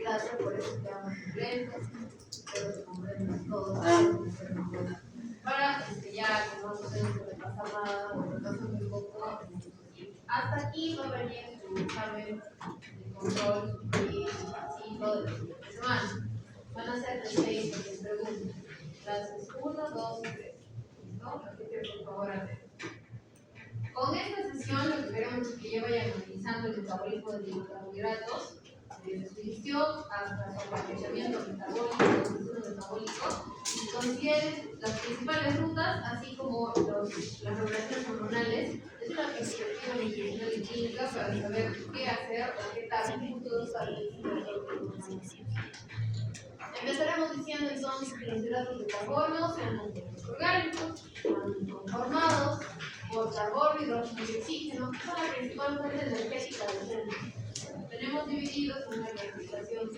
clase, por eso quedamos lentos, pero se comprenden todos para ya que no se nos puede pasar nada o repasar muy poco. Hasta aquí va a venir su examen de control y 5 de la semana. Van a ser de 6 o 10 preguntas. Clases 1, 2 y 3. ¿No? Así que por favor a ver. Con esta sesión lo que queremos es que ya vayan analizando el metabolismo de los carbohidratos, desde su digestión hasta su aprovechamiento metabólico, proceso metabólico, y consideren las principales rutas, así como las regulaciones hormonales. Es una perspectiva nutricional y clínica para saber qué hacer o qué tal puntos para el Empezaremos diciendo entonces que los hidratos de carbono son compuestos orgánicos, conformados por carbono, hidrógeno y oxígeno, que son la principal fuente energética del ser humano. Tenemos divididos en una clasificación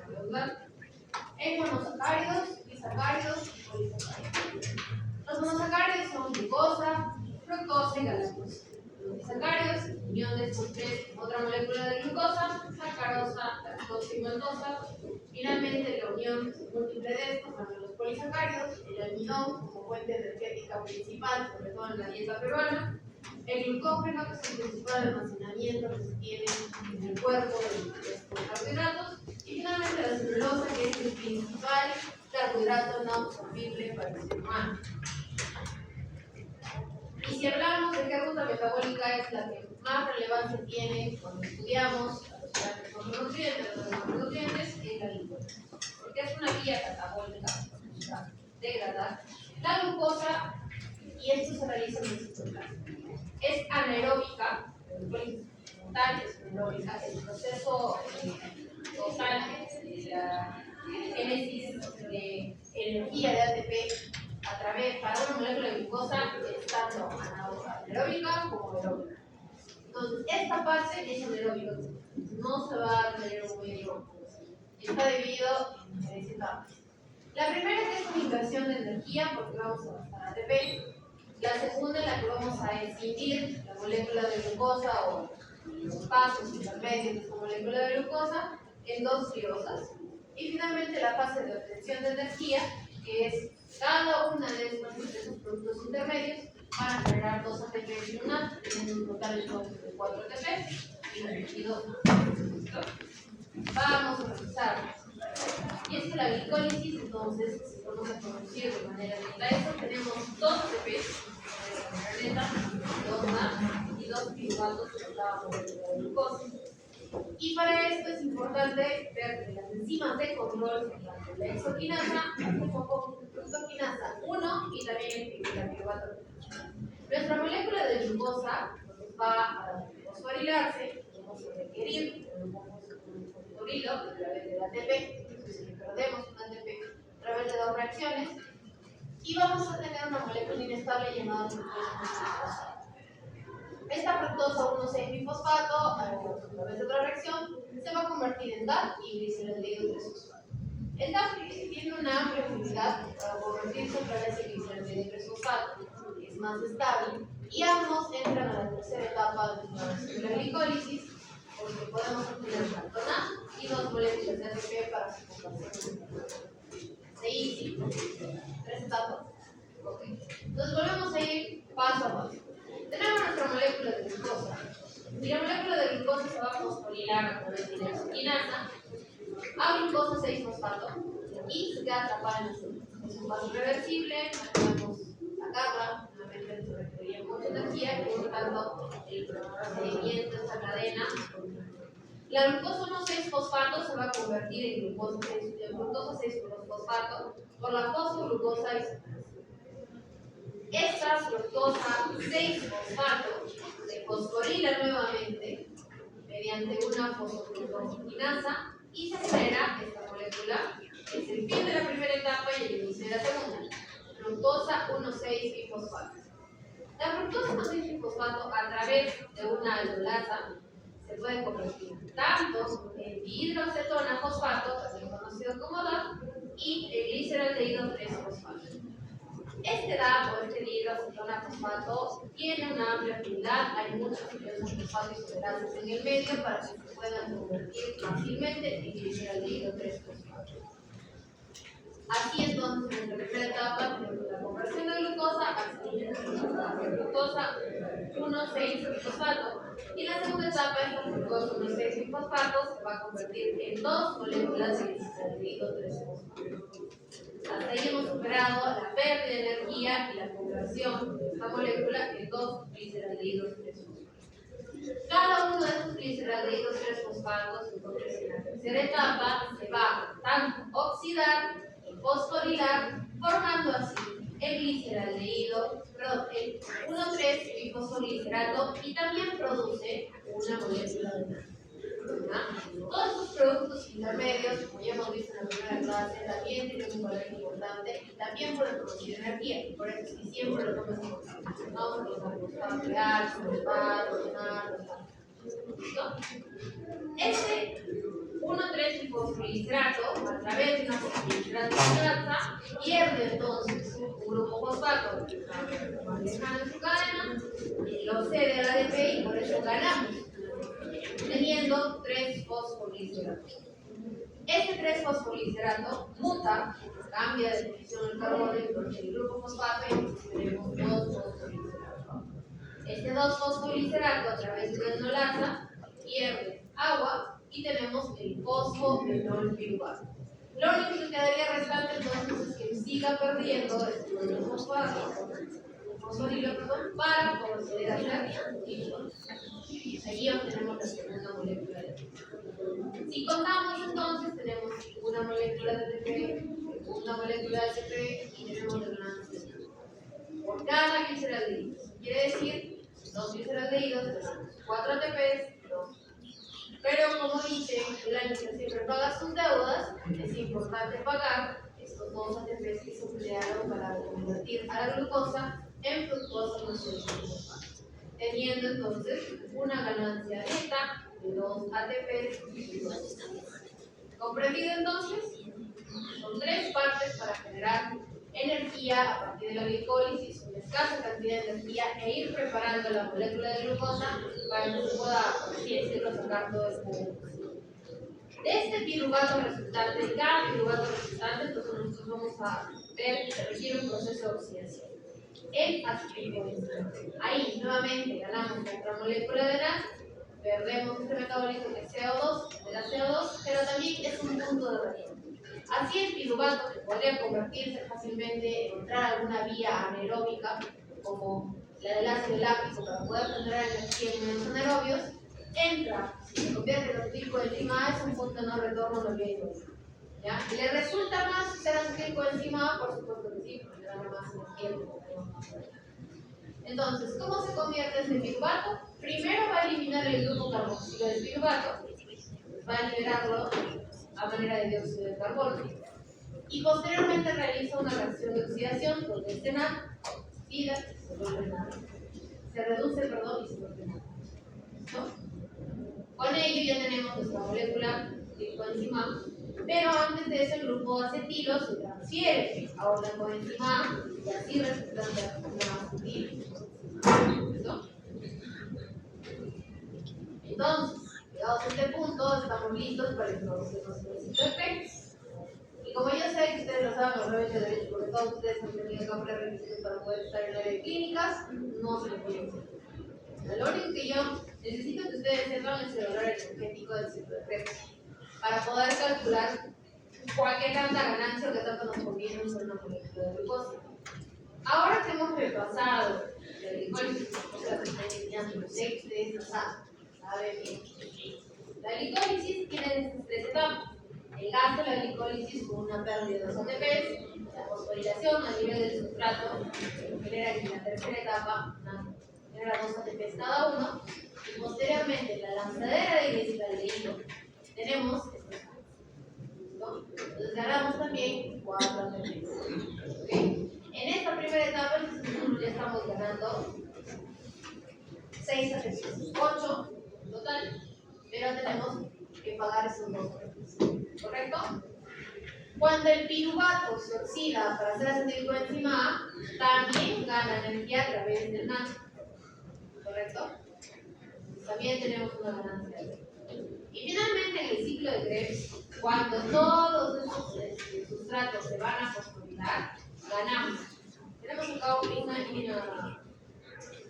regular en monosacáridos, disacáridos y polisacáridos. Los monosacáridos son glucosa, fructosa y galactosa. Los disacáridos, unión de estos tres con otra molécula de glucosa, sacarosa, lactosa y maltosa. Finalmente, la unión múltiple de estos son los polisacáridos, el almidón como fuente energética principal, sobre todo en la dieta peruana, el glucógeno, que es el principal almacenamiento que se tiene en el cuerpo de estos carbohidratos, y finalmente la celulosa, que es el principal carbohidrato no absorbible para el ser humano. Y si hablamos de qué ruta metabólica es la que más relevancia tiene cuando estudiamos los macronutrientes, es la glucosa, porque es una vía catabólica, degradar la glucosa, y esto se realiza en el citoplasma. Es anaeróbica, total, es anaeróbica, el proceso total de la génesis de energía de ATP a través para una molécula de glucosa es tanto anaeróbica como aeróbica. Entonces, esta parte es anaeróbica, no se va a tener un medio, está dividido en diferentes etapas. La primera es una inversión de energía porque vamos a gastar ATP. La segunda es la que vamos a escindir la molécula de glucosa o los pasos intermedios de esta molécula de glucosa en dos pirosas. Y finalmente la fase de obtención de energía, que es cada una de esos productos intermedios para generar 2 ATP en una, teniendo un total de 4 ATP y 2 ¿listo? Vamos a revisar. Y es que la glicólisis, entonces, si vamos a producir de manera lenta eso, tenemos 2 ATP en la planeta, 2 más y 2 piruvatos que hablábamos de la glucosa. Y para esto es importante ver que las enzimas de control, la exoquinasa, fructoquinasa 1 y también la piruvato. Nuestra molécula de glucosa va a fosforilarse, vamos a requerir un fosforilo a través del ATP, si perdemos un ATP a través de 2 reacciones, y vamos a tener una molécula inestable llamada fructosa. Esta fructosa 1,6-bifosfato, a través de otra reacción, se va a convertir en DAP y gliceraldehído 3-fosfato. El DAP tiene una amplia utilidad para convertirse a través de gliceraldehído 3-fosfato, es más estable, y ambos entran a la tercera etapa de la glicólisis, porque podemos obtener lactona y 2 moléculas de ATP para su conversión. ¿Sí? 3 etapas. Okay. Entonces volvemos a ir paso a paso. Tenemos nuestra molécula de glucosa. Y la molécula de glucosa se va a fosforilar a través de la exoquinasa a glucosa 6-fosfato y se queda atrapada en el célula. Es un paso reversible, podemos sacarla, nuevamente se requeriría mucha energía, y por lo tanto el procedimiento de esta cadena. La glucosa 1,6-fosfato se va a convertir en glucosa 6-fosfato por la fosfoglucosa isomerasa. Esta fructosa 6-fosfato se fosforila nuevamente mediante una fosfoglucoquinasa y se genera esta molécula, que es el fin de la primera etapa y el inicio de la segunda, fructosa 1,6-bifosfato. La fructosa 1,6-bifosfato a través de una aldolasa se puede convertir tanto en dihidroacetona fosfato, también conocido como DAP, y el gliceraldehído 3-fosfato. Este DAP o este dihidroacetona-fosfato tiene una amplia afinidad, hay muchos fosfatos tolerables en el medio para que se puedan convertir fácilmente en gliceraldehído 3-fosfato. Así entonces, en la primera etapa tenemos la conversión de glucosa a glucosa 1,6-fosfato y en la segunda etapa esta glucosa 1,6-fosfato se va a convertir en 2 moléculas de gliceraldehído 3-fosfato. Hasta ahí hemos superado la pérdida de energía y la conversión de esta molécula en 2 gliceraldehídos 3-fosfato. Cada uno de estos gliceraldehídos 3-fosfatos, entonces en la tercera etapa, se va tanto oxidar y fosforilar, formando así el gliceraldehído, el 1,3-bifosfoglicerato y también produce una molécula de nitrógeno. Todos estos productos intermedios, como ya hemos visto en la primera clase, también tienen un valor importante y también pueden producir energía. Por eso es que siempre lo tomas importante. No los vamos a crear, soltar, ordenar, ¿no? Este 1,3-bifosfoglicerato, a través de una fosfoglicerato grasa, pierde entonces un grupo fosfato que está manejando en su cadena, lo cede al ADP y por eso ganamos, teniendo 3-fosfoglicerado. Este 3-fosfoglicerado muta, cambia de posición el carbono entre el grupo fosfato y entonces tenemos 2-fosfoglicerado. Este 2-fosfoglicerado a través de una enolasa pierde agua y tenemos el fosfo-enol piruvato. Lo único que quedaría restante entonces es que siga perdiendo este fosfato, fosforilo, para proceder a hacer hidrógeno. Allí obtenemos la segunda molécula de ATP. Si contamos entonces, tenemos una molécula de ATP, segunda molécula de ATP y tenemos resonancia por cada gliceraldehído. Quiere decir, 2 gliceraldehídos tenemos 4 ATPs, 2. Pero como dice el año que siempre paga sus deudas, es importante pagar estos 2 ATPs que se emplearon para convertir a la glucosa en fructosa 1,6-fosfato, teniendo entonces una ganancia neta de 2 ATPs y 2. ¿Comprendido entonces? Son 3 partes para generar energía a partir de la glicólisis, una escasa cantidad de energía e ir preparando la molécula de glucosa para que se pueda, por así decirlo, sacar todo el jugo. De este piruvato resultante, de cada piruvato resultante, entonces nosotros vamos a ver que se requiere un proceso de oxidación en acetilcolina. Ahí nuevamente ganamos otra molécula de NAD, perdemos este metabólito que es CO2, de la CO2, pero también es un punto de variante. Así el piruvato, que podría convertirse fácilmente, entrar a alguna vía anaeróbica, como la del ácido láctico, para poder generar energía en medios anaerobios, entra, si se convierte en acetilcoenzima A, es un punto de no retorno a la vía hidrógena. ¿Ya? ¿Le resulta más ser acetilcoenzima A? Por supuesto que sí, porque le da más energía. Entonces, ¿cómo se convierte este piruvato? Primero va a eliminar el grupo carboxilo del piruvato, va a liberarlo a manera de dióxido de carbono y posteriormente realiza una reacción de oxidación donde este NAD oxida y se vuelve NAD. Se reduce, perdón, y se vuelve NAD. ¿Listo? Con ello ya tenemos nuestra molécula de coenzima A, pero antes de eso el grupo acetilo se transfiere a una coenzima A y así resultante una acetil. ¿Listo? Entonces, llegados a este punto, estamos listos para introducir nuestro efectos. Y como yo sé que ustedes lo saben, obviamente de hecho, porque todos ustedes han tenido que comprar requisitos para poder estar en el área de clínicas, no se lo quieren hacer. Lo único que yo necesito que ustedes sepan es el valor energético del ciclo de Krebs para poder calcular cualquier tanta ganancia o que tanto nos conviene usar una molécula de glucosa. Ahora que hemos repasado la glicólisis, o sea, que están enseñando los sé que ustedes lo saben bien. La glicólisis tiene estas 3 etapas. El gas de la glicólisis con una pérdida de 2 ATPs, la fosforilación a nivel del sustrato, que genera en la tercera etapa genera 2 ATPs cada uno, y posteriormente la lanzadera de gliceraldehído tenemos estos gases. ¿No? Entonces ganamos también 4 ATPs. ¿Okay? En esta primera etapa nosotros ya estamos ganando 6 ATPs, 8 en total, pero tenemos que pagar esos 2 ATPs. ¿Correcto? Cuando el piruvato se oxida para hacer acetilcoenzima A, también gana energía a través del NAD. ¿Correcto? También tenemos una ganancia. Y finalmente en el ciclo de Krebs, cuando todos estos sustratos se van a fosforilar, ganamos. Tenemos acá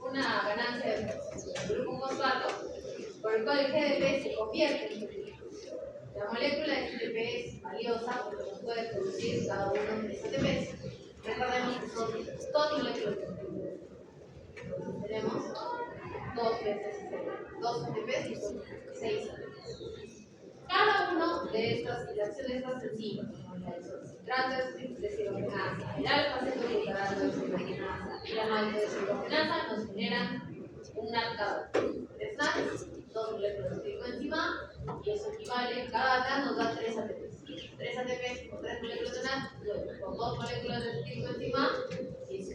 una ganancia de grupo fosfato, por el cual el GDP se convierte en GDP. La molécula de GDP es valiosa porque nos puede producir cada uno de 3 ATPs. Recordemos que son 2 moléculas de GDP. Entonces tenemos 2 veces 2 ATPs y son 6 ATPs. Cada uno de estas reacciones está sencillo, como la isotratos de deshidrogenasa, el alfa-cetoglutarato de deshidrogenasa y la maltodeshidrogenasa nos generan un NAD de SNAC, 2 moléculas de acetilcoenzima A, y eso equivale, cada NAD nos da 3 ATPs. 3 ATPs con 3 moléculas de NAD, con 2 moléculas de acetilcoenzima A, y eso.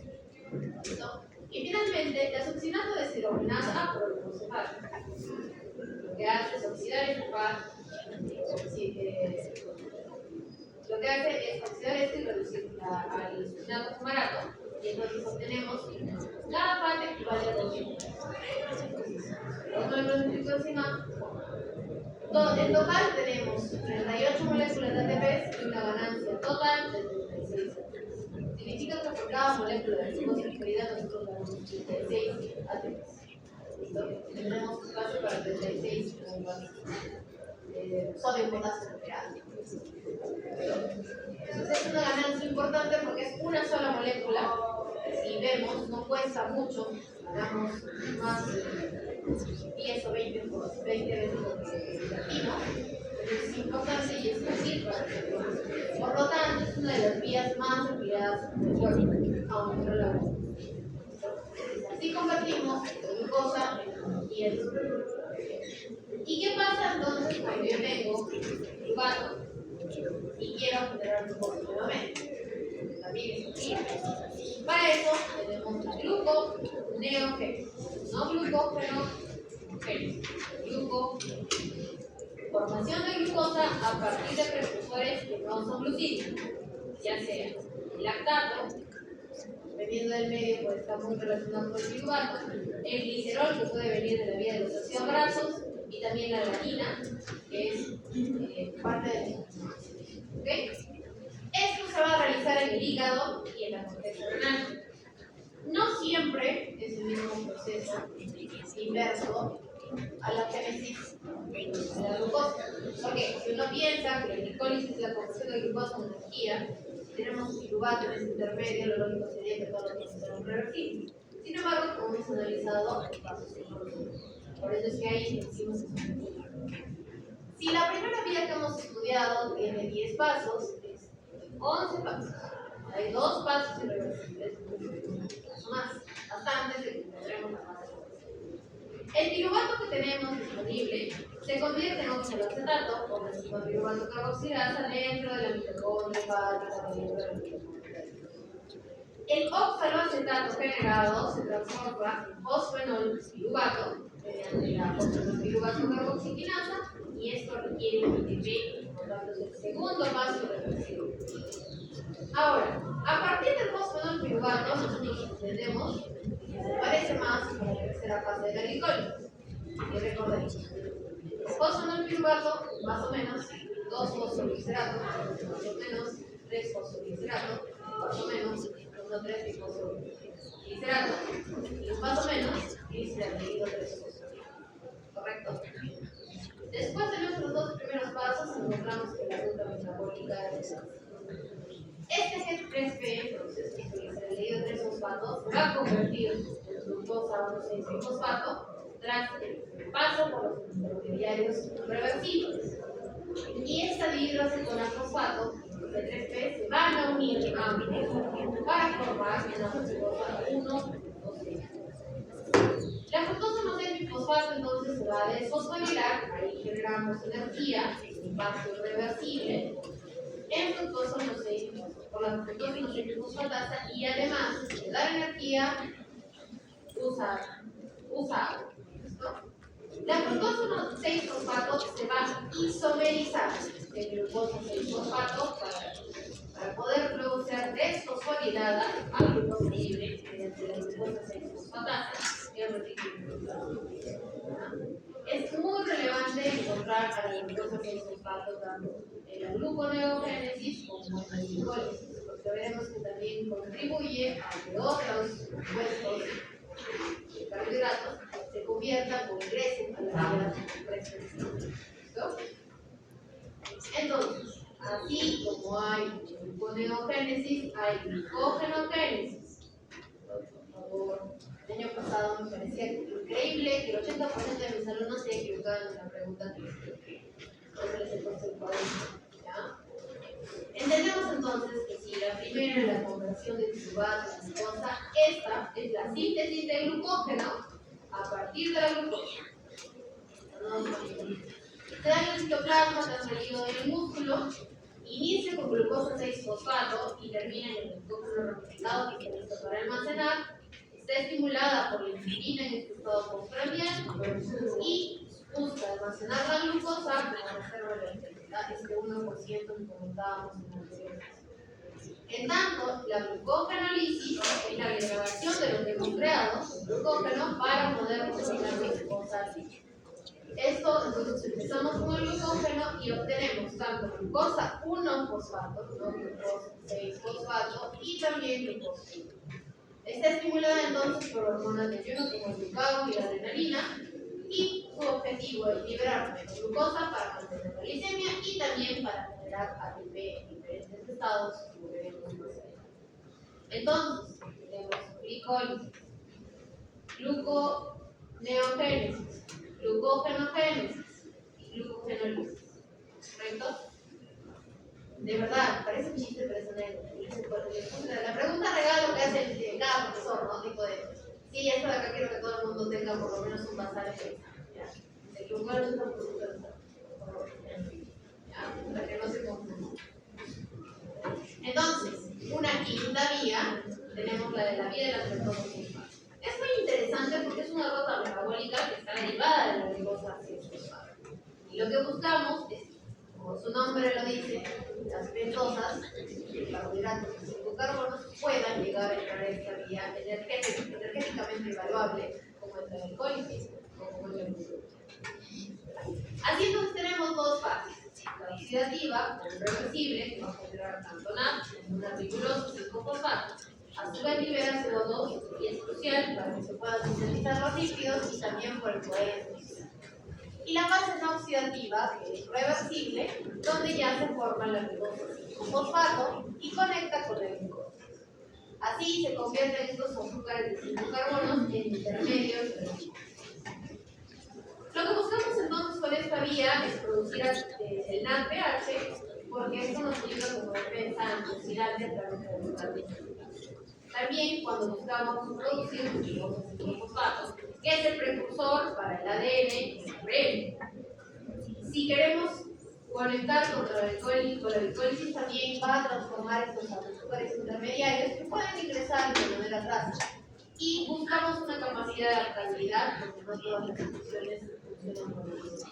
¿Listo? Y finalmente, la succinato de deshidrogenasa A por el fosfato. Lo que hace es oxidar y ocupar. Lo que hace es oxidar esto y reducir al succinato fumarato, y entonces obtenemos cada parte equivale a 2 moléculas de acetilcoenzima. En total tenemos 38 moléculas de ATPs y una ganancia total de 36 ATPs. Significa que por cada molécula de fosforilaridad nosotros ganamos 36 ATPs. ¿Listo? Tenemos espacio para 36 sodio, potasio, nuclear. Entonces es una ganancia importante porque es una sola molécula. Si vemos, no cuesta mucho, ganamos más de 10 o 20 veces lo que invertimos. Es importante y es útil para el. Por lo tanto, es una de las vías más empleadas en el cuerpo, aunque no la vemos. Así convertimos glucosa en hielo. ¿Y qué pasa entonces cuando yo tengo glucato y quiero generar glucosa nuevamente? También es así. Para eso tenemos la gluconeogénesis. No glucógeno, gluco. Formación de glucosa a partir de precursores que no son glucídicos, ya sea el lactato, dependiendo del medio, pues está muy relacionado con el piruvato, el glicerol, que puede venir de la vía de los ácidos grasos, y también la alanina, que es parte del. ¿Ok? Esto se va a realizar en el hígado y en la corteza renal. No siempre es el mismo proceso inverso a la génesis de la glucosa. Porque si uno piensa que la glicólisis es la conversión de glucosa en energía, si tenemos piruvato en ese intermedio, lo lógico sería que todos los procesos sean reversibles. Sin embargo, como hemos analizado, los pasos son. Por eso es que ahí decimos que son. Si la primera vía que hemos estudiado tiene 10 pasos, es 11 pasos. Hay 2 pasos irreversibles, más, bastantes de que tendremos la fase. El piruvato que tenemos disponible se convierte en oxaloacetato, como el piruvato carboxilasa, dentro de la mitocondria hepática, dentro de la mitocondria. El oxaloacetato generado se transforma en fosfenol piruvato mediante la fosfenol piruvato carboxiquinasa, y esto requiere un ATP, por lo tanto es el segundo paso irreversible. Ahora, a partir del fosfenol piruvato, nosotros entendemos que se parece más a la tercera fase de la glicólisis. Y recordemos, fosfenol piruvato, más o menos 2 fosfogliceratos, más o menos 3 fosfogliceratos, más o menos 1,3 trifosfoglicerato, y más o menos glicerdehído 3 fosfoglicerato. ¿Correcto? Después de nuestros 2 primeros pasos, encontramos que la ruta metabólica es este G3P, entonces, que se le dio 3 fosfatos, se va a convertir en glucosa 1,6 fosfato tras el paso por los intermediarios reversibles. Y esta dihidroacetonas-fosfato de 3P se van a unir a aminoácidos para formar una glucosa 1,2. La fructosa 1,6 fosfato entonces se va a desfosforilar, ahí generamos energía, un paso irreversible, en fructosa 1,6 por la fructosa 1,6 fosfatasa, y además de dar energía, usa agua. ¿Listo? La fructosa 1,6 fosfato se va a isomerizar en glucosa 6 fosfato para para poder luego ser desfosforilada a glucosa libre mediante la glucosa 6-fosfatasa y el retículo. Es muy relevante encontrar a la glucosa 6-fosfato tanto en la gluconeogénesis como en la glicólisis, porque veremos que también contribuye a que otros compuestos de carbohidratos se conviertan o ingresen a la vida terrestre. ¿Listo? Entonces, así como hay gluconeogénesis, hay glucogenogénesis. Por favor, el año pasado me parecía increíble que el 80% de mis alumnos se equivocaban en la pregunta que les coloqué. Entonces les he puesto el cuadrito. ¿Ya? Entendemos entonces que si la primera es la conversión de piruvato a glucosa, esta es la síntesis de glucógeno a partir de la glucosa. Se da en el citoplasma transferido en el músculo, inicia con glucosa 6-fosfato y termina en el glucógeno ramificado que se listo para almacenar. Está estimulada por la insulina en este estado postprandial y busca almacenar la glucosa como reserva de la integridad, este 1% que comentábamos en la anterior. En tanto, la glucogenólisis es la degradación de lo que hemos creado, el glucógeno, para poder cocinar la glucosa libre. Esto, entonces empezamos con el glucógeno y obtenemos tanto glucosa 1-fosfato, ¿no? Glucosa 6-fosfato y también glucosa. Está estimulada entonces por hormonas de ayuno como el glucagón y la adrenalina, y su objetivo es liberar la glucosa para mantener la glicemia y también para generar ATP en diferentes estados, como veremos más adelante. Entonces, tenemos glicólisis, gluconeogénesis, glucogenogénesis y glucogenólisis. ¿Correcto? De verdad, parece chiste, pero es una la pregunta regalo que hace cada profesor, ¿no? Tipo de, sí, esto de acá quiero que todo el mundo tenga por lo menos un basal en eso. Se equivocaron en esta pregunta, para que no se confunda. Entonces, una quinta vía, tenemos la de la vía de la cetosis. Es muy interesante porque es una ruta metabólica que está derivada de la glucosa 6-fosfato. Y lo que buscamos es, como su nombre lo dice, las pentosas, los carbohidratos y los carbonos puedan llegar a entrar a esta vía energéticamente evaluable, como es la glicólisis o como es la glucosa. Así entonces tenemos dos fases, la oxidativa o reversible, que va a generar tanto NAD como una rigurosa 5-fosfato. A su vez libera CO2 y es crucial para que se puedan sintetizar los lípidos y también por el poder. Y la fase no oxidativa, que es reversible, donde ya se forma la glucosa 5-fosfato y conecta con la glucosa. Así se convierten estos azúcares de 5 carbonos en intermedios de la glucosa. Lo que buscamos entonces con esta vía es producir el NADPH, porque esto nos ayuda como defensa antioxidante a través de la glucosa. También cuando buscamos producir glucosa 5-fosfato, que es el precursor para el ADN y el ARN. Si queremos conectar con la glicólisis también va a transformar estos azúcares intermediarios que pueden ingresar de manera trágica. Y buscamos una capacidad de adaptabilidad porque no todas las funciones funcionan con el mismo.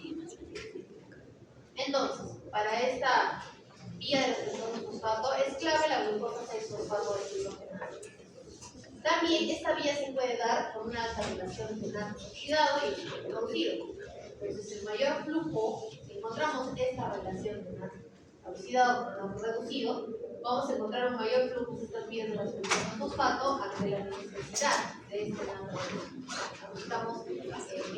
Entonces, para esta vía de la fosfato es clave la glucosa 6-fosfato de hidrogenado. También esta vía se puede dar con una alta relación de NAD oxidado y reducido. Entonces, el mayor flujo, si encontramos esta relación de NAD oxidado con NAD reducido, vamos a encontrar un mayor flujo de estas vías de la glucosa fosfato ante la necesidad de este NAD reducido. Buscamos que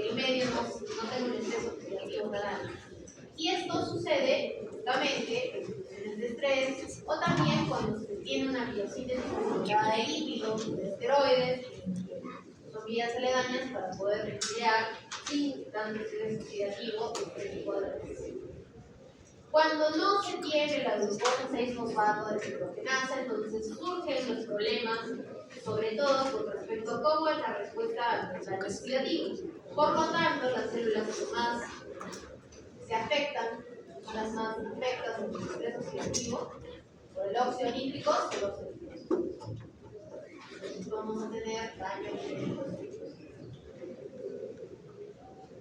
el medio no tenga un exceso oxidativo canal. Y esto sucede justamente en situaciones de estrés o también cuando se tiene una biosíntesis precipitada de lípidos, de esteroides, son vías aledañas para poder emplear sin tanto estrés oxidativo este tipo de reacción. Cuando no se tiene la glucosa 6-fosfato de hidrogenasa, entonces surgen los problemas, sobre todo con respecto a cómo es la respuesta al daño oxidativo. Por lo tanto, las células que más se afectan, las más afectadas por el estrés oxidativo, por el óxido nítrico, son los lípidos. Entonces vamos a tener daño nítrico.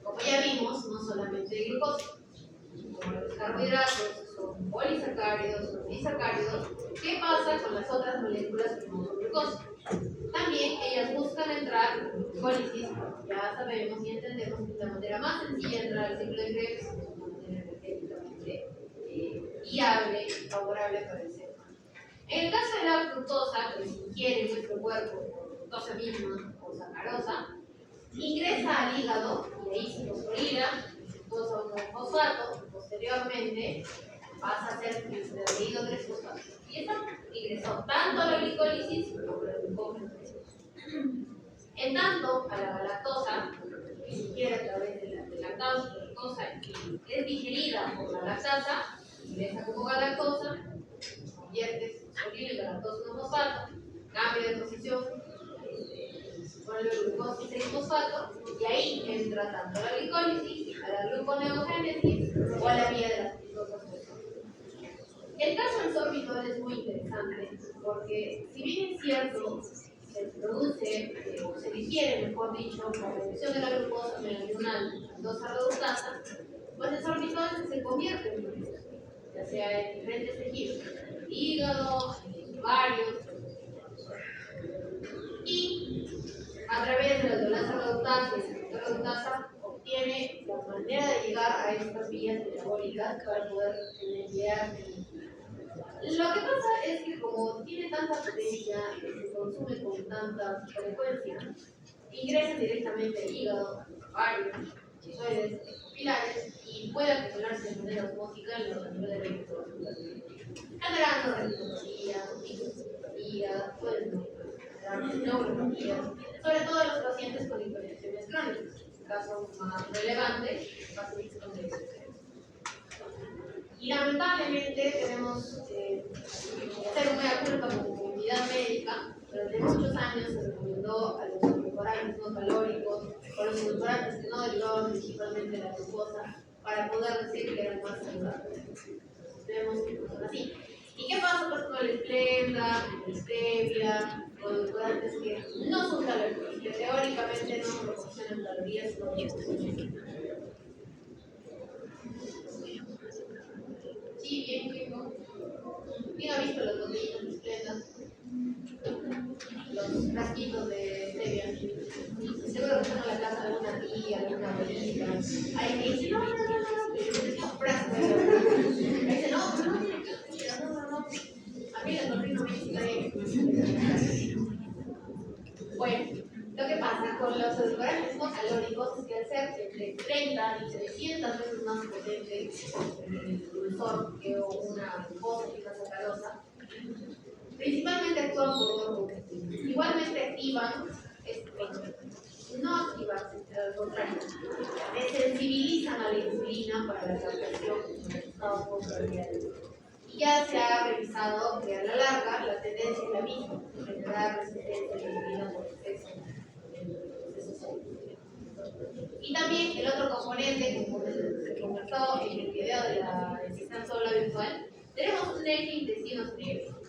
Como ya vimos, no solamente glucosa, como los carbohidratos son polisacáridos o disacáridos, ¿Qué pasa con las otras moléculas que no son glucosa? También ellas buscan entrar en glucólisis, ya sabemos y entendemos que es la manera más sencilla de entrar al ciclo de Krebs, es una manera energéticamente viable y favorable para el ser humano. En el caso de la fructosa, que se ingiere en nuestro cuerpo por fructosa misma o sacarosa, ingresa al hígado y ahí se fosforila, fructosa 1-fosfato, posteriormente pasa a ser glicerido 3-fosfato. Y esto ingresó tanto a la glicólisis como a la glucólisis. En tanto, a la galactosa, que se ingiere a través de la lactosa y es digerida por la lactasa, ingresa como galactosa, convierte fosforilo y galactosa 1-fosfato, cambio de posición, vuelve glucosa 6-fosfato, y ahí entra tanto a la glicólisis, a la gluconeogénesis o a la vía de las fructosas. El caso del sorbitol es muy interesante porque, si bien es cierto, se produce, o se digiere, mejor dicho, por reducción de la glucosa mediante una glucosa reductasa, pues el sorbitol se convierte en glucosa, ya sea en diferentes tejidos, hígado, ovarios, y a través de la aldolasa reductasa y la fructosa reductasa obtiene la manera de llegar a estas vías metabólicas para poder enviar. Lo que pasa es que como tiene tanta potencia y se consume con tanta frecuencia, ingresa directamente al hígado, ovarios, tiroides, pilares y puede acumularse de manera osmótica en los niveles de retinopatía, generando retinopatía, hipertensión, pueden generar neuropatías, sobre todo en los pacientes con infecciones crónicas. El caso más relevante, pacientes con diabetes. Y lamentablemente tenemos que hacer una culpa como comunidad médica. Durante muchos años se recomendó a los edulcorantes no calóricos o los edulcorantes que no derivaban principalmente de la glucosa para poder decir que eran más saludables. Vemos que no son así. ¿Y qué pasa pues con el Splenda, el Stevia, o edulcorantes que no son calóricos, que teóricamente no proporcionan calorías? Sí, bien, primo. ¿Quién ha visto las botellitas de Splenda? Los frasquitos de stevia. Seguro que están en la casa de alguna tía, de alguna abuelita. Ahí me dice, no, un frasco. Me dice, no, pero no tiene calorías, no. A mí la torrina me dice, bueno, lo que pasa con los edulcorantes no calóricos es que al ser entre 30 y 300 veces más potente el dulzor que una glucosa y una sacarosa, principalmente actúan por dos rutas. Igualmente activan, no activan, al contrario, desensibilizan a la insulina para la captación de los estados postprandiales. Y ya se ha revisado que a la larga la tendencia es la misma, generar resistencia a la insulina por exceso. Y también el otro componente, como se conversó en el video de la asistencia virtual, tenemos un eje intestino-cerebro.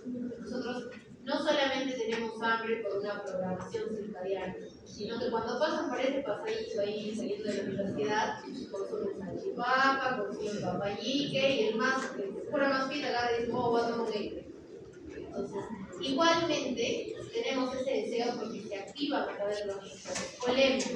Nosotros no solamente tenemos hambre por una programación circadiana, sino que cuando pasan por ese pasadillo ahí saliendo de la universidad, consumen salchipapa, consumen papayique y el más, que es pura más fina, agarra y dice, oh, voy a tomar un Gatorade. Entonces, igualmente tenemos ese deseo porque se activa a través de los colemas.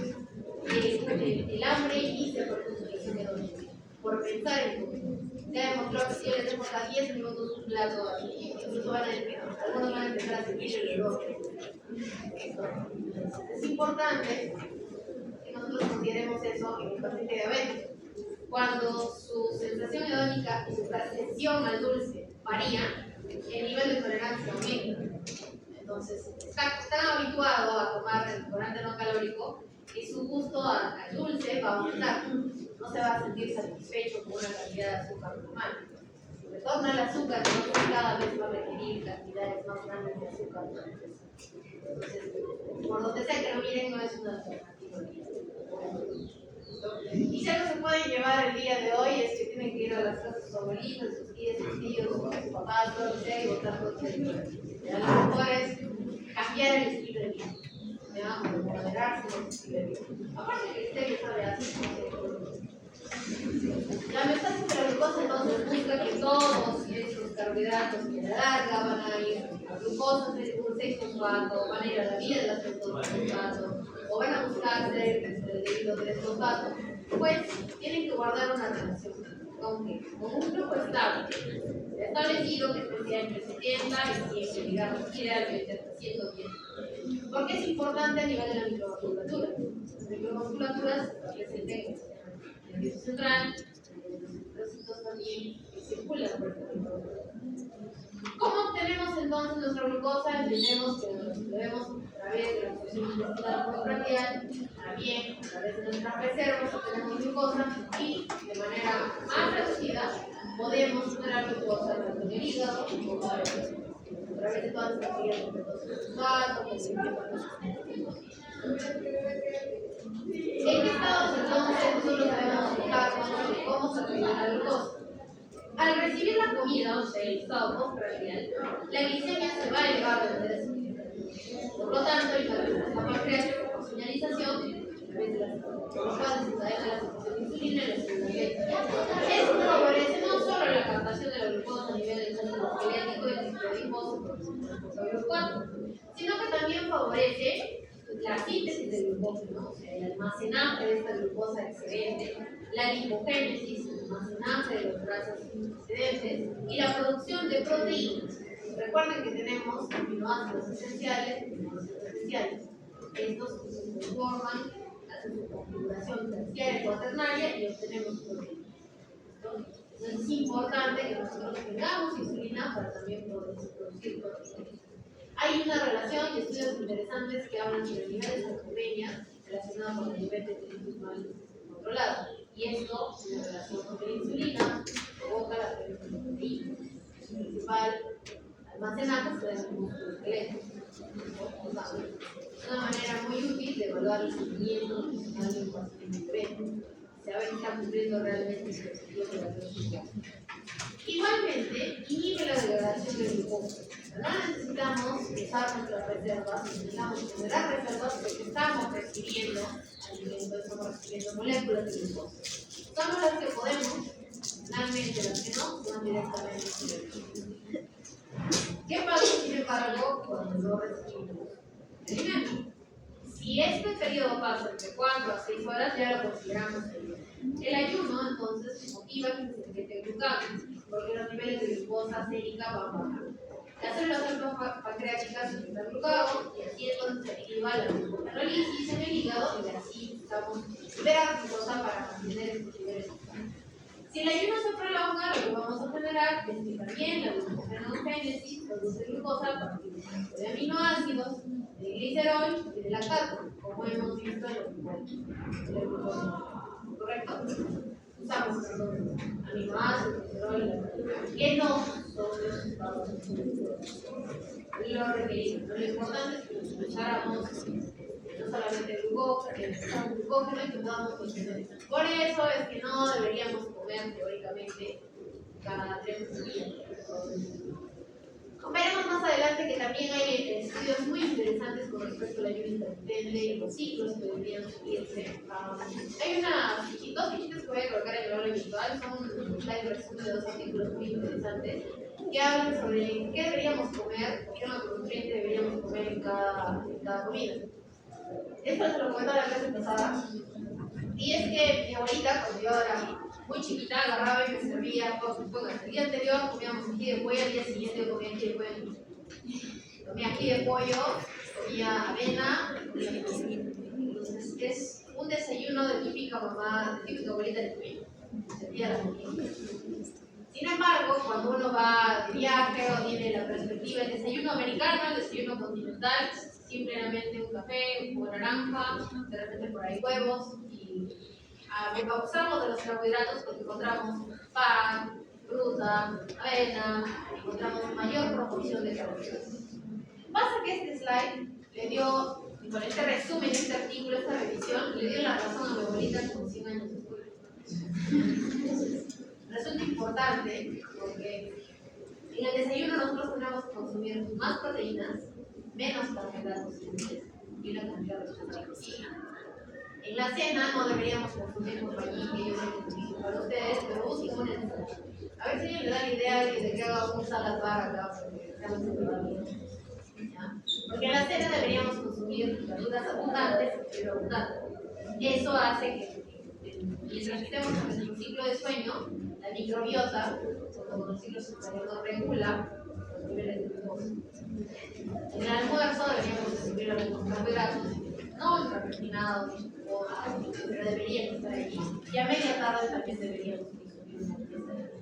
El hambre inicia por consumición hedónica, por pensar en comida. Se ha demostrado que si yo les dejo a 10 minutos un plato así, incluso algunos van a empezar a sentir el olor. Es importante que nosotros consideremos eso en el paciente diabético. Cuando su sensación hedónica y su percepción al dulce varía, el nivel de tolerancia aumenta. Entonces, está tan habituado a tomar el edulcorante no calórico que su gusto al dulce va a aumentar. No se va a sentir satisfecho con una cantidad de azúcar normal. Si retorna el azúcar, entonces cada vez va a requerir cantidades más grandes de azúcar. Entonces, por donde sea que lo miren, no es una alternativa. Y si algo se puede llevar el día de hoy es que tienen que ir a las casas de sus abuelitos, sus tías, sus tíos, sus papás, todo lo que sea, y votar por ustedes. Lo mejor es cambiar el estilo de vida. Moderarse el estilo de vida. Aparte que el stevia sabe así. La metaza de la glucosa entonces busca que todos estos carbohidratos carbohidratos que a la larga van a ir a glucosa, un 6-fosfato, van a ir a la vía de las 6-fosfato, o van a buscar ser debido a 3-fosfato, pues tienen que guardar una relación con un flujo estable, establecido que esté entre 70 y 100, digamos, idealmente hasta 110. ¿Por qué es importante a nivel de la microvasculatura? Las microvasculaturas presenten el nervioso central, los hitos también que circulan por el cuerpo. ¿Cómo obtenemos entonces nuestra glucosa? Entendemos que lo debemos a través de la absorción intestinal postprandial, también a través de nuestras reservas obtenemos glucosa y de manera más reducida podemos generar glucosa tanto en el hígado como a través de todas las vías de fosfato, ¿en qué estados entonces nosotros debemos fijarnos de cómo se obtiene la glucosa? Al recibir la comida, o sea, el estado postprandial, la glicemia se va a elevar de manera significativa. Por lo tanto, hay una respuesta pancreática por señalización a través de las fases de la secreción de insulina y la célula beta. Esto favorece no solo la captación de la glucosa a nivel del músculo esquelético y el tejido adiposo por los 4, sino que también favorece la síntesis de glucosa, ¿no? O sea, el almacenaje de esta glucosa excedente, la lipogénesis, el almacenaje de los grasas excedentes y la producción de proteínas. Recuerden que tenemos aminoácidos esenciales y aminoácidos esenciales. Estos se conforman, hacen su configuración terciaria y cuaternaria y obtenemos proteínas. Entonces es importante que nosotros tengamos insulina para también poder producir proteínas. Hay una relación y estudios interesantes que hablan sobre el nivel de sarcopenia relacionado con el nivel de triglicerídos mal controlado. Y esto, en relación con la insulina, provoca la producción de proteínas. Su principal almacenaje se da en el músculo esquelético. Es una manera muy útil de evaluar el sentimiento emocional de un paciente diabético. Se ve que está cumpliendo realmente su objetivo de la biología. Igualmente, inhibe la degradación del glucosa. No necesitamos usar nuestras reservas, necesitamos generar reservas porque estamos recibiendo alimentos, estamos recibiendo moléculas de glucosa. Somos las que podemos, finalmente las que no, son directamente directas. ¿Qué pasa, sin embargo, cuando no recibimos el alimento? Si este periodo pasa entre 4 a 6 horas, ya lo consideramos ayuno. El ayuno, entonces, motiva que se secrete glucagón, porque los niveles de glucosa sérica van bajando. Las células pancreáticas secretan glucagón y así es cuando se activa la gluconeolisis en el hígado y así estamos liberando glucosa para mantener estos niveles. Si el ayuno se prolonga, lo que vamos a generar es que también la gluconeogénesis produce glucosa a partir de aminoácidos, de glicerol y de lactato, como hemos visto en el glucógeno. ¿Correcto? Usamos aminoácidos, glicerol y lactato, que no son los estados lo requeridos. Lo importante es que usáramos no solamente el glucógeno y que podamos consumir. Por eso es que no deberíamos comer teóricamente cada 3 días. Veremos más adelante que también hay estudios muy interesantes con respecto al ayuno intermitente y los ciclos que deberían seguirse. Hay dos fichitas que voy a colocar en el aula virtual, son la resumen de 2 artículos muy interesantes que hablan sobre qué deberíamos comer, qué macronutrientes deberíamos comer en cada comida. Esto se lo comentaba la clase pasada, y es que mi abuelita, cuando yo era muy chiquita, agarraba y me servía, el día anterior comíamos ají de pollo, al día siguiente comía ají de pollo. Comía ají de pollo, comía avena, entonces es un desayuno de típica mamá, de típica abuelita de pollo. Servía la comida. Sin embargo, cuando uno va de viaje o tiene la perspectiva del desayuno americano, el desayuno continental, simplemente un café, un jugo de naranja, de repente por ahí huevos, y abusamos de los carbohidratos porque encontramos pan, fruta, avena, encontramos mayor proporción de carbohidratos. Pasa que este slide le dio, y con este resumen, este artículo, esta revisión, le dio la razón a mi abuelita como 100 años después. Resulta importante porque en el desayuno nosotros tenemos que consumir más proteínas, menos carbohidratos simples y una cantidad de proteína. En la cena no deberíamos consumir compañía, que yo sé que es difícil para ustedes, pero usen una ensalada. A ver si alguien le da la idea de que haga un salad bar acá, porque estamos en ¿ya? Porque en la cena deberíamos consumir verduras abundantes, pero abundantes. Eso hace que mientras estemos en nuestro ciclo de sueño, la microbiota, cuando el ciclo circadiano regula los niveles de glucosa. En el almuerzo deberíamos consumir algunos carbohidratos, no ultra refinados, pero deberían estar allí. Y a media tarde también deberíamos consumir una pieza de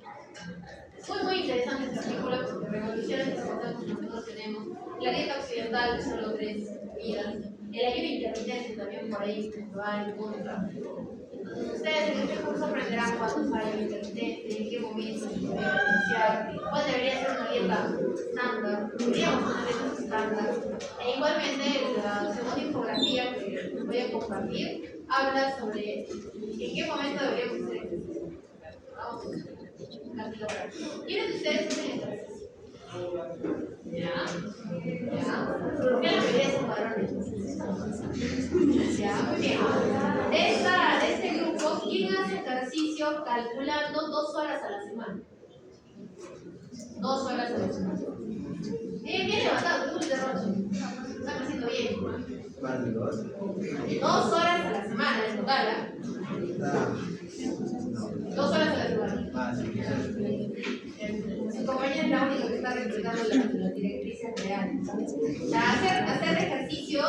es muy interesante este artículo porque revoluciona estos conceptos que nosotros tenemos. La dieta occidental, que son los 3 días. El ayuno intermitente también por ahí va en contra. Entonces ustedes en este curso aprenderán cuándo es el ayuno intermitente, en qué momento se puede iniciar, cuál debería ser una dieta estándar, deberíamos tener dietas estándar. E igualmente la segunda infografía que les voy a compartir habla sobre en qué momento deberíamos hacer ejercicio. Vamos. ¿Quiénes de ustedes hacen ejercicio? ¿Ya? ¿Por qué la mayoría son varones? Ya, muy bien. De este grupo, ¿quién hace ejercicio calculando 2 horas a la semana? 2 horas a la semana. Bien levantado, tú de roche. Están haciendo bien. 2 horas a la semana en total, ¿ah? 2 horas a la semana. Su compañera es la única que está respetando las directrices reales. O sea, hacer ejercicio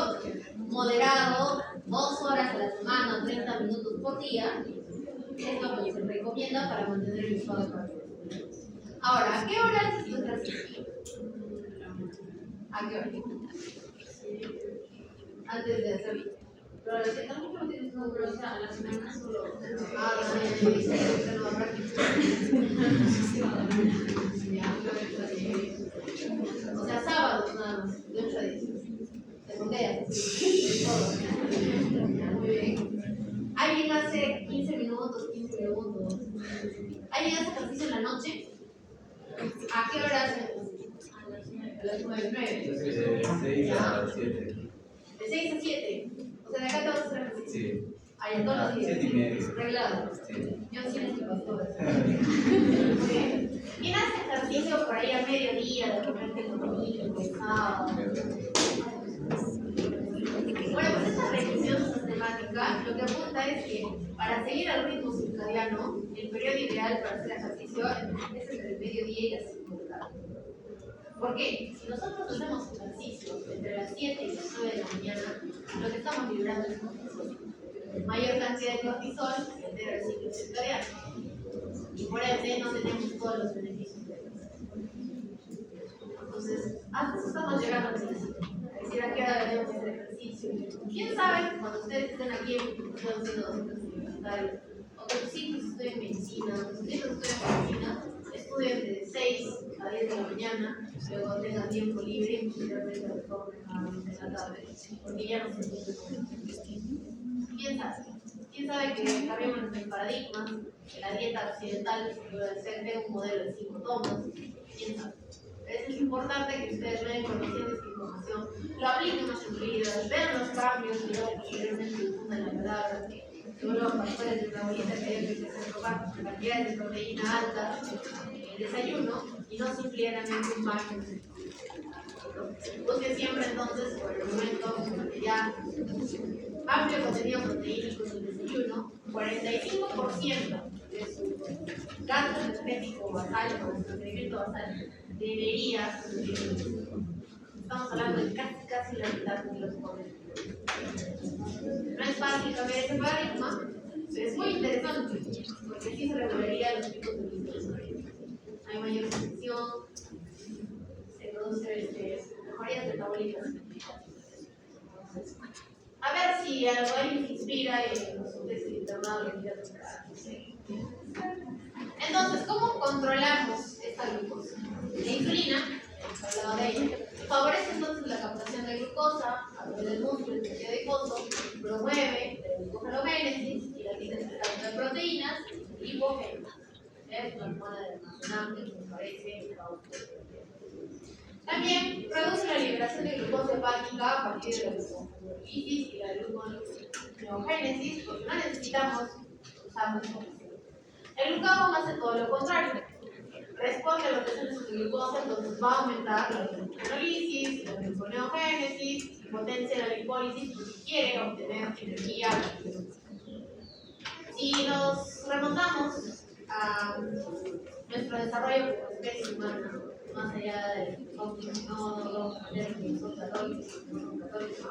moderado, 2 horas a la semana, 30 minutos por día, es lo que se recomienda para mantener el estado cardiovascular. Ahora, ¿a qué hora haces tu ejercicio? ¿A qué hora? Antes de hacerlo. Pero si estamos no tienes una bronca a la semana solo. O sea, sábados nada más, de 8 a 10. Te sondeas. Muy bien. ¿Alguien hace 15 minutos, 15 minutos? ¿Alguien hace ejercicio en la noche? ¿A qué hora hace? A las 9. De 6 a 7. De 6 a 7. O sea, de acá te vas a hacer ejercicio. Sí. Allá todos los días. 7:30. Reglado. Sí. Yo sí necesito pastor. Muy bien. ¿Quién hace ejercicio por ahí a mediodía, de repente el domingo, el sábado? Bueno, pues esta revisión sistemática lo que apunta es que para seguir el ritmo circadiano, el periodo ideal para hacer ejercicio es entre el mediodía y las 5 de la tarde. ¿Por qué? Si nosotros hacemos ejercicio entre las 7 y las 9 de la mañana, lo que estamos liberando es cortisol. Mayor cantidad de cortisol que altera el ciclo circadiano. Y por ende no tenemos todos los beneficios de ejercicio. Entonces, hasta eso estamos llegando a ese ciclo. Es decir, a qué hora debemos hacer ejercicio. ¿Quién sabe cuando ustedes estén aquí en docentes universitarios o que tus hijos estudien medicina, o que tus hijos estudien medicina, estudien de 6 a 10 de la mañana, luego tengan tiempo libre y posteriormente retornen a las 6 de la tarde, porque ya no se entiende con ¿Quién sabe? ¿Quién sabe que cambiamos nuestros paradigmas? Que la dieta occidental debe ser un modelo de 5 tomas. ¿Quién sabe? Es importante que ustedes vayan conociendo esta información, lo apliquen a sus vidas, vean los cambios y luego posteriormente difundan la palabra. Según los pastores de una abuelita que deben empezar a tomar cantidades de proteína alta en el desayuno y no simplemente un baño. Busque siempre entonces por el momento ya amplio contenido proteínico en el desayuno, 45% de su gasto energético basal o su requerimiento basal debería estamos hablando de casi la mitad de los jóvenes. No es fácil cambiar ese paradigma, pero es muy interesante porque así se regularía los picos de glucosa. Hay mayor extensión, se produce mejorías metabólicas. A ver si algo ahí nos inspira y nos ofrece el internado de vida. Entonces, ¿cómo controlamos esta glucosa? La insulina, hemos hablado de ella, favorece entonces la captación de glucosa a través del músculo, el tejido adiposo, promueve la gluconeogénesis y la síntesis de proteínas lipogénicas. Es una forma de almacenar que nos parece. También produce la liberación de glucosa hepática a partir de la gluconeogénesis y la gluconeogénesis, porque no necesitamos usar glucosa. El glucagón hace todo lo contrario, responde a los descensos de glucosa, entonces va a aumentar la gluconeolisis, la gluconeogénesis y potencia la lipólisis porque quiere obtener energía. Si nos remontamos a nuestro desarrollo como especie humana, más allá del no que son católicos, no son católicos,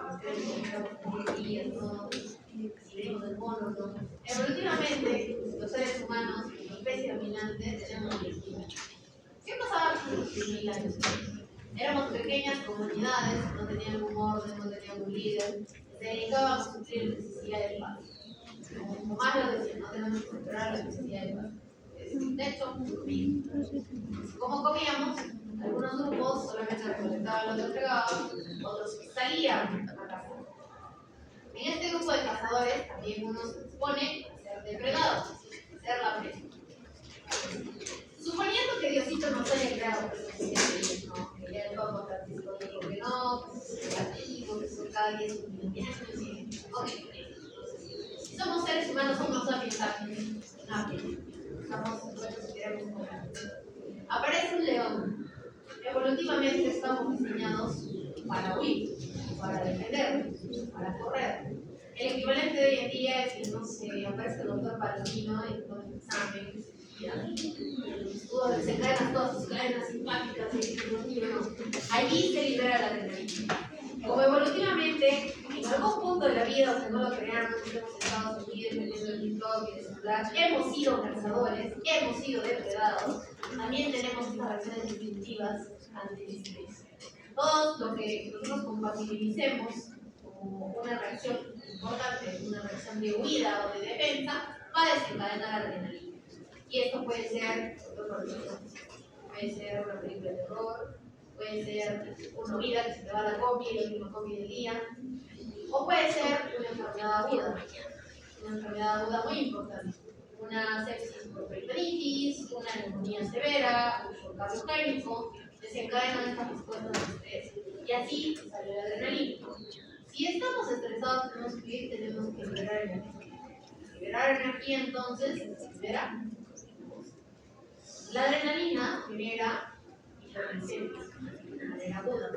si venimos del mono, no. Evolutivamente, los seres humanos, la especie dominante, tenemos energía. ¿Qué pasaba hace unos 10.000 años? Éramos pequeñas comunidades, no tenían un orden, no tenían un líder, se dedicaban a suplir necesidades básicas. Como más lo decía, no tenemos que controlar las necesidades básicas. De hecho, como comíamos, algunos grupos solamente recolectaban lo que entregaban, otros salían a cazar. En este grupo de cazadores también uno se expone a ser depredado, a ser la presa. Suponiendo que Diosito nos haya creado, que ya el Papa Francisco dijo que no, que es negativo, que son cada 10 millones de años, ok. Si somos seres humanos, somos sapiens sapiens, estamos supuestos si queremos comer. Aparece un león. Evolutivamente estamos diseñados para huir, para defendernos, para correr. El equivalente de hoy en día es que no se aparece el doctor Palomino y toma el examen. Tú desencadenas todas tus cadenas simpáticas y allí se libera la adrenalina. Como evolutivamente, en algún punto de la vida, o sea, no lo crearon, hemos estado subidos, metiendo el TikTok y el celular, hemos sido cazadores, hemos sido depredados, también tenemos estas reacciones instintivas ante el estrés. Todo lo que nosotros compatibilicemos como una reacción importante, una reacción de huida o de defensa, va a desencadenar adrenalina. Y esto puede ser una película de terror, puede ser una vida que se te va a la combi, el último combi del día, o puede ser una enfermedad aguda muy importante, una sepsis por peritonitis, una neumonía severa, un shock cardiogénico, desencadenan estas respuestas de estrés, y así sale la adrenalina. Si estamos estresados, tenemos que ir, tenemos que liberar energía. Liberar energía, entonces, se libera. La adrenalina genera hipertensión, de manera aguda,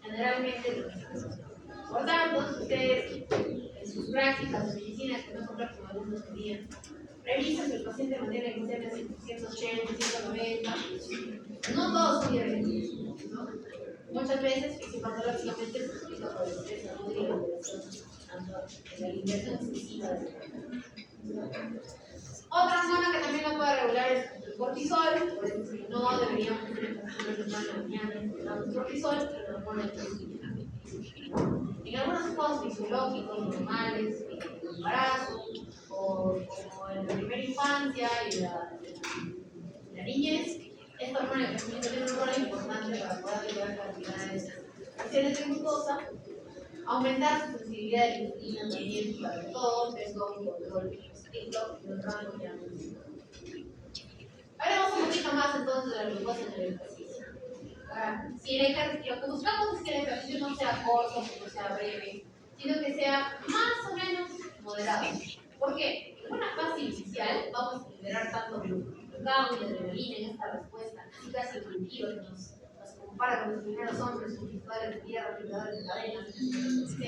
generalmente por tanto, si ustedes en sus prácticas de medicina, que no son prácticas como algunos querían, revisan que el paciente mantiene glucemia 180, 190, no todos son diabéticos, ¿no? Muchas veces, fisiopatológicamente, se explica por el estrés agudo y la la alimentación excesiva de otra zona que también lo puede regular es el cortisol, por eso si no deberíamos tener que la mañana el cortisol, pero lo pone en algunos estados fisiológicos normales, el embarazo, o como en la primera infancia y la niñez, esta hormona de crecimiento tiene un rol importante para poder liberar cantidades de glucosa, aumentar su sensibilidad de la insulina también para que todo tenga un control estricto y un rango ya. Hablemos un poquito más entonces de la glucosa en el ejercicio. Si lo que buscamos es que el ejercicio no sea corto, que no sea breve, sino que sea más o menos moderado. ¿Por qué? En una fase inicial vamos a liberar tanto glucagón y adrenalina en esta respuesta casi intuitiva que nos compara con los primeros hombres, conquistadores de tierra, liberadores de cadenas, etc.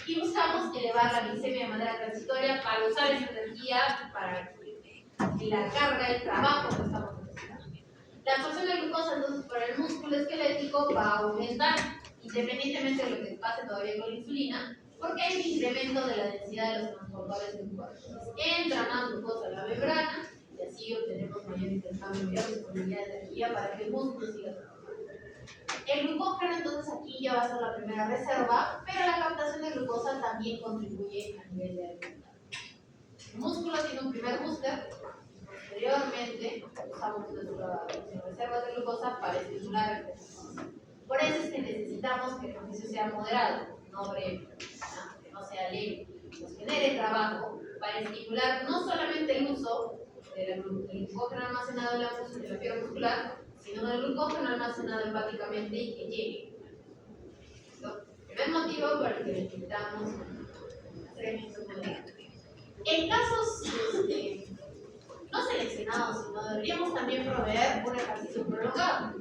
Y buscamos elevar la glicemia de manera transitoria para usar esa energía para la carga, el trabajo que estamos necesitando. La absorción de glucosa entonces por el músculo esquelético va a aumentar independientemente de lo que pase todavía con la insulina, porque hay un incremento de la densidad de los transportadores del cuerpo. Entra más glucosa a la membrana y así obtenemos mayor intercambio, mayor disponibilidad de energía para que el músculo siga trabajando. El glucógeno entonces aquí ya va a ser la primera reserva, pero la captación de glucosa también contribuye a nivel de alimentación. El músculo tiene un primer booster, posteriormente usamos nuestras reservas de glucosa para estimular el crecimiento. Por eso es que necesitamos que el ejercicio sea moderado, no breve, que no sea leve, nos genere trabajo para estimular no solamente el uso del glucógeno almacenado en la fibra muscular, sino del glucógeno almacenado hepáticamente y que llegue. El primer motivo por el que necesitamos hacer ejercicio moderado. En casos, no seleccionados, mencionado, sino deberíamos también proveer un ejercicio prolongado,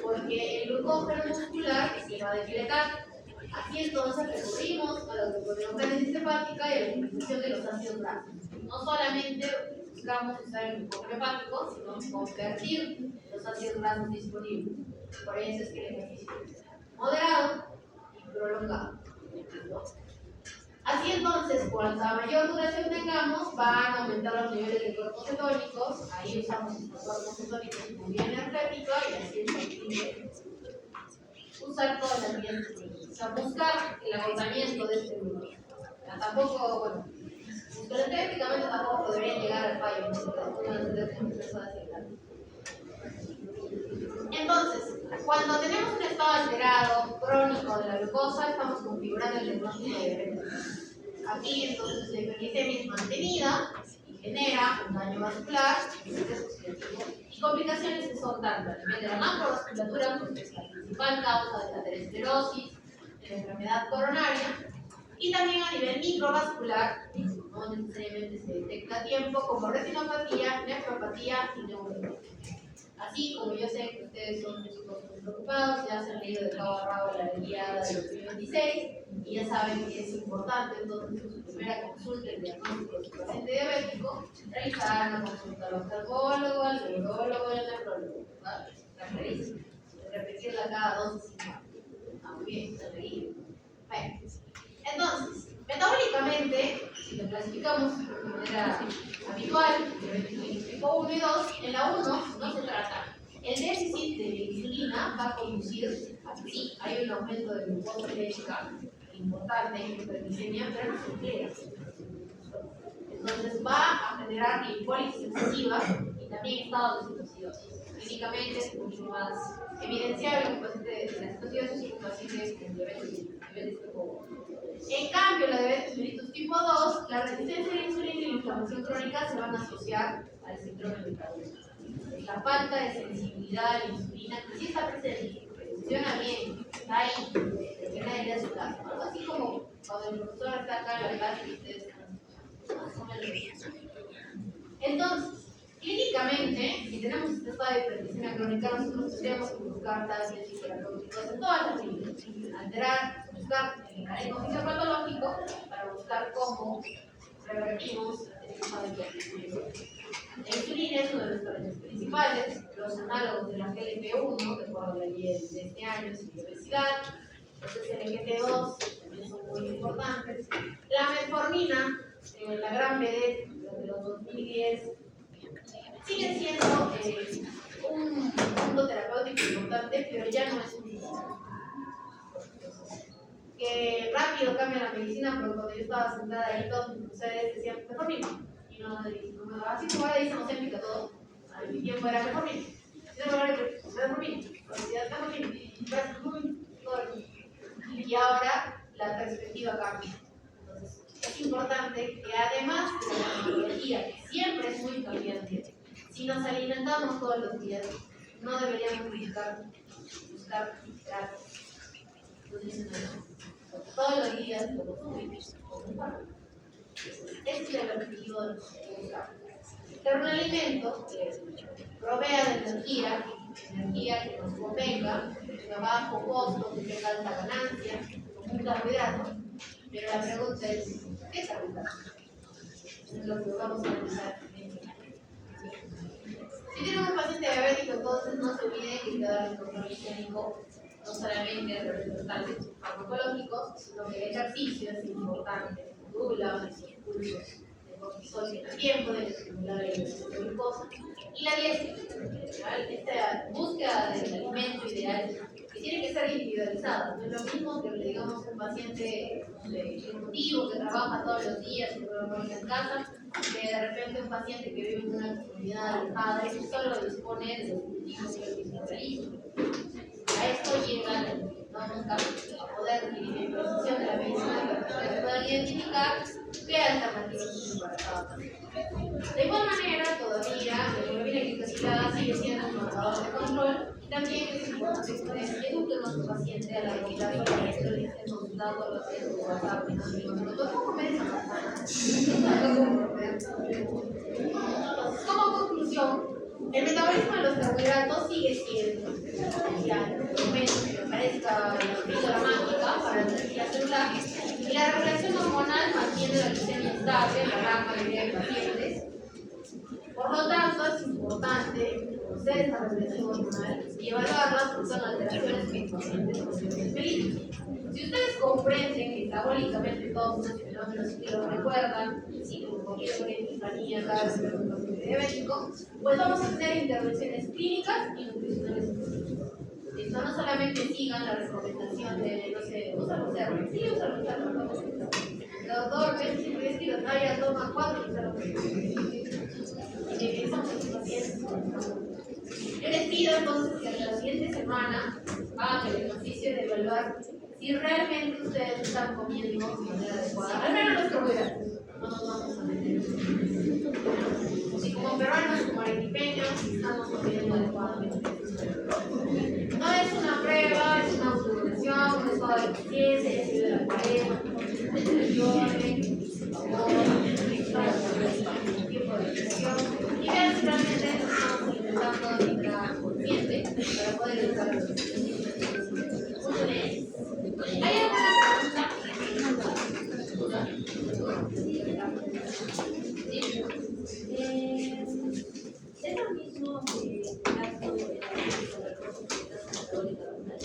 porque el glucógeno muscular se va a decretar. Así entonces recurrimos a la gluconeogénesis hepática y a la utilización de los ácidos grasos. No solamente buscamos usar el glucógeno hepático, sino convertir los ácidos grasos disponibles. Por eso es que el ejercicio es moderado y prolongado. Así entonces, cuanta mayor duración tengamos, van a aumentar los niveles de cuerpos cetónicos. Ahí usamos estos cuerpos cetónicos como vía energética y así es posible usar todas las vías disponibles. O sea, buscar el agotamiento de este grupo. Tampoco, bueno, energéticamente tampoco debería llegar al fallo, Entonces, cuando tenemos un estado alterado, crónico de la glucosa, estamos configurando el diagnóstico de diabetes. Aquí, entonces, la hiperglicemia es mantenida y genera un daño vascular y complicaciones que son tanto a nivel de la macrovasculatura, porque es la principal causa de la aterosclerosis, de la enfermedad coronaria, y también a nivel microvascular, no necesariamente se detecta a tiempo, como retinopatía, nefropatía y neuropatía. Así como yo sé que ustedes son muy preocupados, ya se han leído de cabo a rabo la guía de 2026 y ya saben que es importante entonces en su primera consulta el diagnóstico de su paciente diabético, realizar una consulta al oftalmólogo, al neurólogo y al nefrólogo. ¿Vale? Está clarísimo. Repetirla cada 2 semanas. Muy bien, está leído. Bueno, entonces, metabólicamente, si lo clasificamos de manera habitual, tipo 1 y 2, en la 1 no se trata. El déficit de insulina va a conducir a que sí, hay un aumento de glucosa genética importante en hiperglicemia, pero no se emplea. Entonces va a generar hipólisis excesiva y también estados de citocidosis. Clínicamente es mucho más evidenciable un paciente de la citocidosis y un paciente con diabetes tipo 1. En cambio, la diabetes mellitus tipo 2, la resistencia a la insulina y la inflamación crónica se van a asociar al síndrome metabólico. La falta de sensibilidad a la insulina, que sí está presente, funciona bien, está ahí, pero que nadie le hace caso. Algo así como cuando el profesor está acá en la clase y ustedes están. Entonces, clínicamente, si tenemos este estado de hiperglicemia crónica, nosotros tendríamos que buscar terapias terapéuticas en todas las líneas, alterar, buscar el mecanismo fisiopatológico para buscar cómo revertimos este estado de hiperglicemia. La insulina es uno de los tratamientos principales, los análogos de la GLP-1, que por la ley de este año sin obesidad, los SGLT2 también son muy importantes. La metformina, la gran vedette de los 2010, sigue siendo un punto terapéutico importante, pero ya no es un que rápido cambia la medicina, pero cuando yo estaba sentada ahí, todos mis ustedes decían metformina. Y no, así como ahora dicen Ozempic a todo, a mi tiempo era metformina. Y ahora la perspectiva cambia. Entonces, es importante que además de la metodología, que siempre es muy cambiante, si nos alimentamos todos los días, no deberíamos buscar todos los días lo consumimos como un pan. Ese es el objetivo de buscar. Pero un alimento que provea de energía que nos convenga, que tenga bajo costo, que tenga alta ganancia, como un carbohidrato. Pero la pregunta es, ¿qué es carbohidrato? Es lo que vamos a analizar. Si tienen un paciente diabético, entonces no se olviden que hay que darle control glicémico, no solamente a través de los tales farmacológicos, sino que el ejercicio es importante, regula los impulsos de cortisol en el tiempo, de estimular el nivel de glucosa. Y la dieta, esta búsqueda del alimento ideal, que tiene que ser individualizado. No es lo mismo que le digamos a un paciente ejecutivo que trabaja todos los días y trabaja en casa, que de repente un paciente que vive en una comunidad alejada y solo dispone de los cultivos que el mismo realiza. A esto llega, vamos a poder dirigir la precisión de la medicina para que ustedes puedan identificar qué alternativas tienen para cada paciente. De igual manera, todavía la hemoglobina glicosilada sigue siendo un marcador de control y también es importante que ustedes eduquen a su paciente a la habilidad para que esto le estén consultando los días de WhatsApp y no se lo ¿cómo comer esa manzana? Como conclusión, carbohidratos sigue siendo el documento que aparezca dramática para la energía celular y la regulación hormonal mantiene la glicemia estable en la gran mayoría de pacientes. Por lo tanto, es importante conocer esta regulación hormonal y evaluarla porque son alteraciones que el paciente no tiene feliz. Si ustedes comprenden que metabólicamente todos estos fenómenos que lo recuerdan, si como cualquier epifanía, cada vez que es un paciente diabético, pues vamos a tener intervenciones clínicas y nutricionales. Esto no solamente sigan la recomendación de, no sé, usa los CRP, sí, usa los CRP. El doctor ve si es que los talla toma 4 y son los pacientes. Yo les pido entonces que la siguiente semana hagan el ejercicio de evaluar si realmente ustedes están comiendo de manera adecuada, al menos los carbohidratos. No nos vamos a meter. Si como peruanos, como arequipeños, estamos comiendo adecuadamente. No es una prueba, es una autoevaluación, un estado de conciencia, ya se de la pareja, tiempo de gestión, y vean si realmente estamos alimentando de manera consciente para poder educar a los